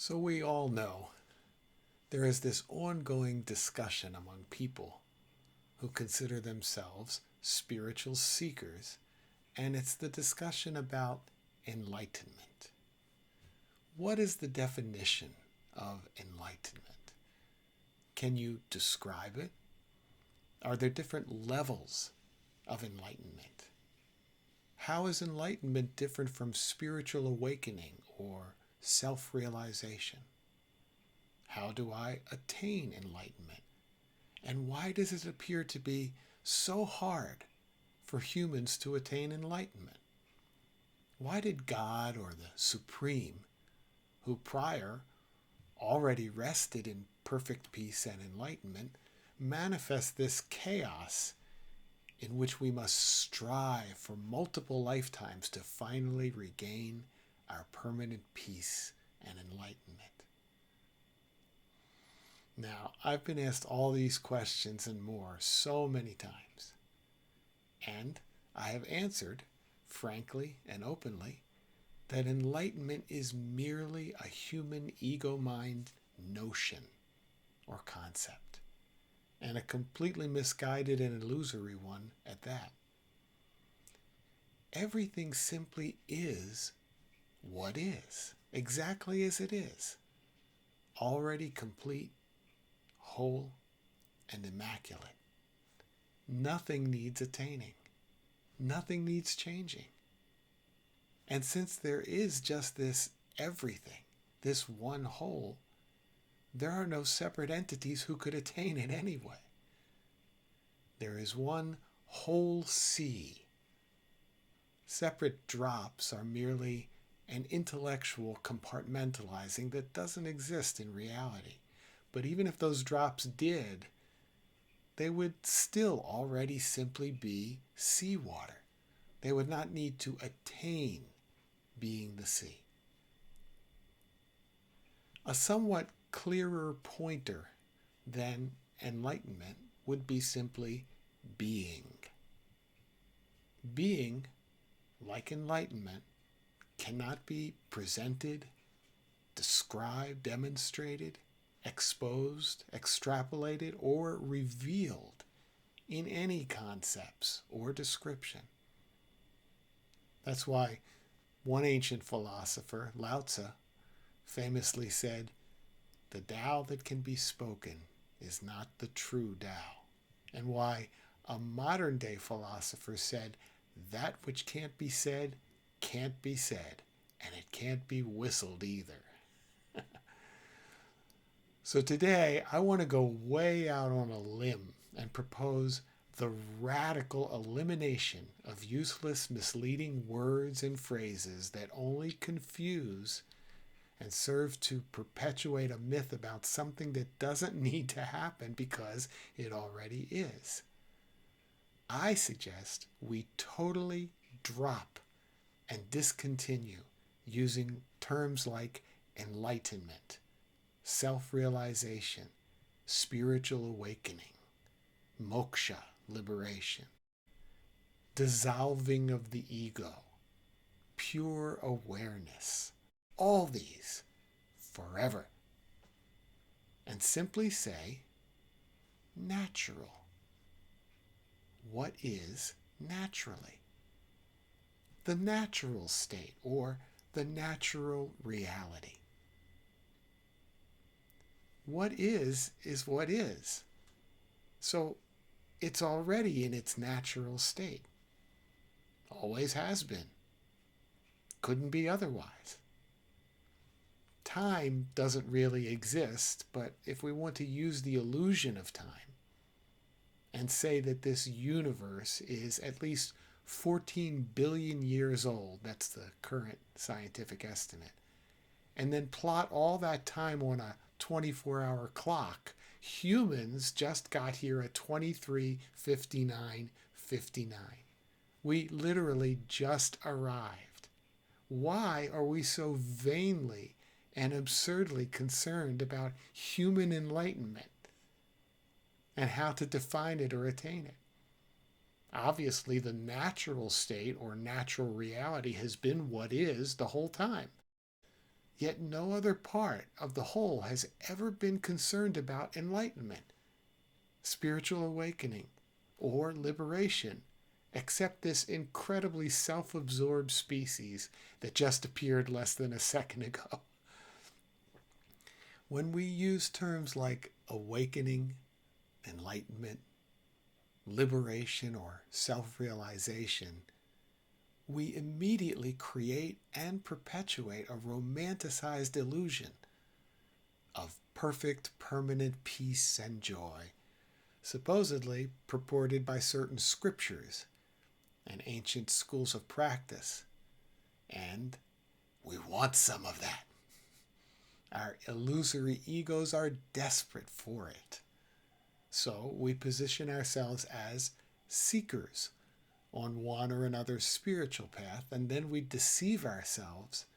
So we all know there is this ongoing discussion among people who consider themselves spiritual seekers, and it's the discussion about enlightenment. What is the definition of enlightenment? Can you describe it? Are there different levels of enlightenment? How is enlightenment different from spiritual awakening or self-realization? How do I attain enlightenment? And why does it appear to be so hard for humans to attain enlightenment? Why did God or the Supreme, who prior already rested in perfect peace and enlightenment, manifest this chaos in which we must strive for multiple lifetimes to finally regain our permanent peace and enlightenment? Now, I've been asked all these questions and more so many times, and I have answered, frankly and openly, that enlightenment is merely a human ego-mind notion or concept, and a completely misguided and illusory one at that. Everything simply is what is, exactly as it is, already complete, whole, and immaculate. Nothing needs attaining. Nothing needs changing. And since there is just this everything, this one whole, there are no separate entities who could attain it anyway. There is one whole sea. Separate drops are merely an intellectual compartmentalizing that doesn't exist in reality. But even if those drops did, they would still already simply be seawater. They would not need to attain being the sea. A somewhat clearer pointer than enlightenment would be simply being. Being, like enlightenment, cannot be presented, described, demonstrated, exposed, extrapolated, or revealed in any concepts or description. That's why one ancient philosopher, Lao Tzu, famously said, "The Tao that can be spoken is not the true Tao." And why a modern day philosopher said, "That which can't be said, can't be said, and it can't be whistled either." So today, I want to go way out on a limb and propose the radical elimination of useless, misleading words and phrases that only confuse and serve to perpetuate a myth about something that doesn't need to happen because it already is. I suggest we totally drop and discontinue using terms like enlightenment, self-realization, spiritual awakening, moksha, liberation, dissolving of the ego, pure awareness, all these forever, and simply say natural. What is naturally? The natural state or the natural reality. What is what is. So it's already in its natural state. Always has been. Couldn't be otherwise. Time doesn't really exist, but if we want to use the illusion of time and say that this universe is at least 14 billion years old, that's the current scientific estimate, and then plot all that time on a 24-hour clock, humans just got here at 23:59:59. We literally just arrived. Why are we so vainly and absurdly concerned about human enlightenment and how to define it or attain it? Obviously, the natural state or natural reality has been what is the whole time. Yet no other part of the whole has ever been concerned about enlightenment, spiritual awakening, or liberation, except this incredibly self-absorbed species that just appeared less than a second ago. When we use terms like awakening, enlightenment, liberation, or self-realization, we immediately create and perpetuate a romanticized illusion of perfect, permanent peace and joy, supposedly purported by certain scriptures and ancient schools of practice. And we want some of that. Our illusory egos are desperate for it. So we position ourselves as seekers on one or another spiritual path, and then we deceive ourselves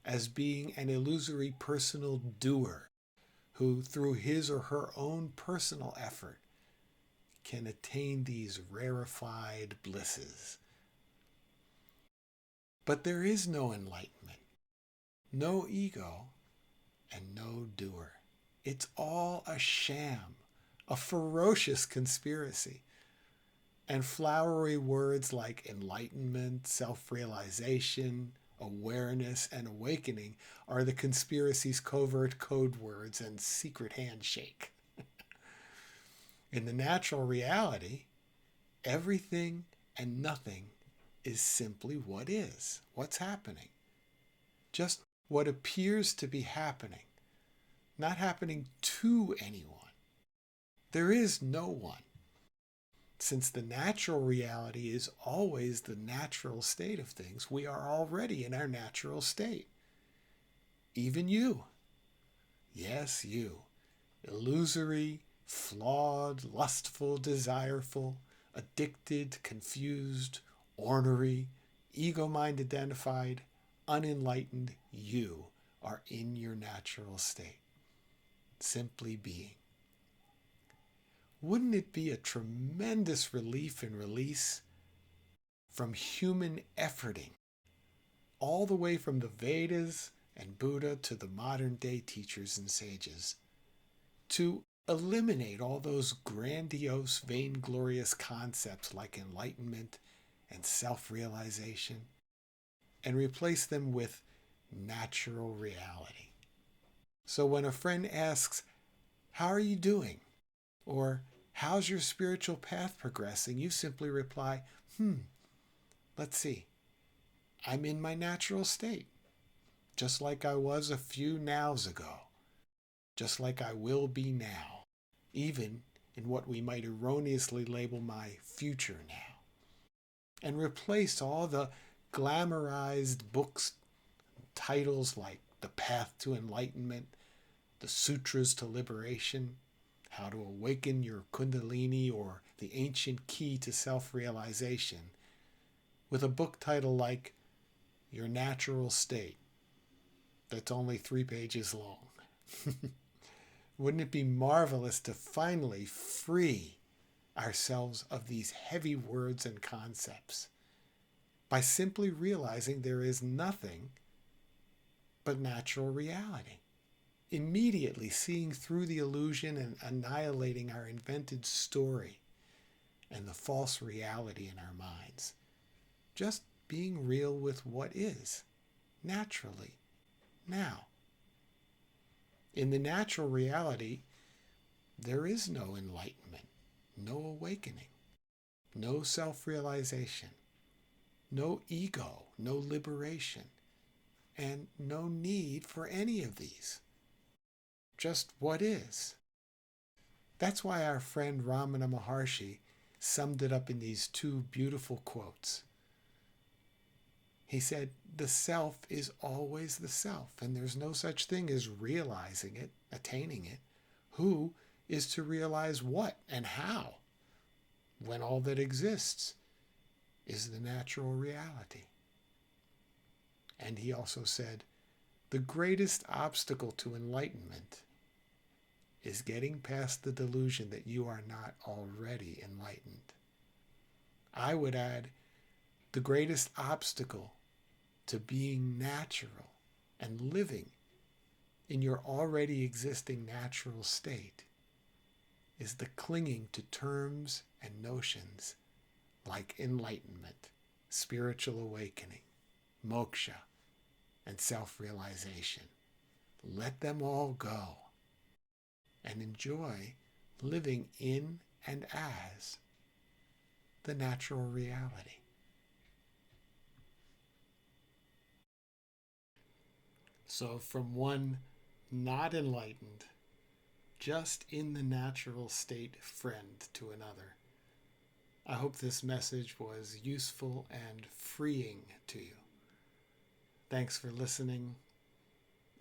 as being an illusory personal doer who, through his or her own personal effort, can attain these rarefied blisses. But there is no enlightenment, no ego, and no doer. It's all a sham, a ferocious conspiracy. And flowery words like enlightenment, self-realization, awareness, and awakening are the conspiracy's covert code words and secret handshake. In the natural reality, everything and nothing is simply what is, what's happening. Just what appears to be happening, not happening to anyone. There is no one. Since the natural reality is always the natural state of things, we are already in our natural state. Even you. Yes, you. Illusory, flawed, lustful, desireful, addicted, confused, ornery, ego-mind identified, unenlightened you are in your natural state. Simply being. Wouldn't it be a tremendous relief and release from human efforting, all the way from the Vedas and Buddha to the modern day teachers and sages, to eliminate all those grandiose, vainglorious concepts like enlightenment and self-realization and replace them with natural reality? So when a friend asks, "How are you doing?" or "How's your spiritual path progressing?" you simply reply, let's see. I'm in my natural state, just like I was a few nows ago, just like I will be now, even in what we might erroneously label my future now. And replace all the glamorized books, titles like The Path to Enlightenment, The Sutras to Liberation, How to Awaken Your Kundalini, or The Ancient Key to Self-Realization, with a book title like Your Natural State, that's only 3 pages long. Wouldn't it be marvelous to finally free ourselves of these heavy words and concepts by simply realizing there is nothing but natural reality? Immediately seeing through the illusion and annihilating our invented story and the false reality in our minds. Just being real with what is, naturally, now. In the natural reality, there is no enlightenment, no awakening, no self-realization, no ego, no liberation, and no need for any of these. Just what is. That's why our friend Ramana Maharshi summed it up in these 2 beautiful quotes. He said, the self is always the self, and there's no such thing as realizing it, attaining it. Who is to realize what and how, when all that exists is the natural reality? And he also said, the greatest obstacle to enlightenment is getting past the delusion that you are not already enlightened. I would add, the greatest obstacle to being natural and living in your already existing natural state is the clinging to terms and notions like enlightenment, spiritual awakening, moksha, and self-realization. Let them all go and enjoy living in and as the natural reality. So from one not enlightened, just in the natural state friend to another, I hope this message was useful and freeing to you. Thanks for listening,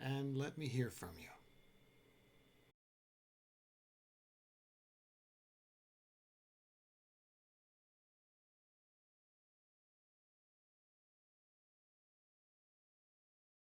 and let me hear from you.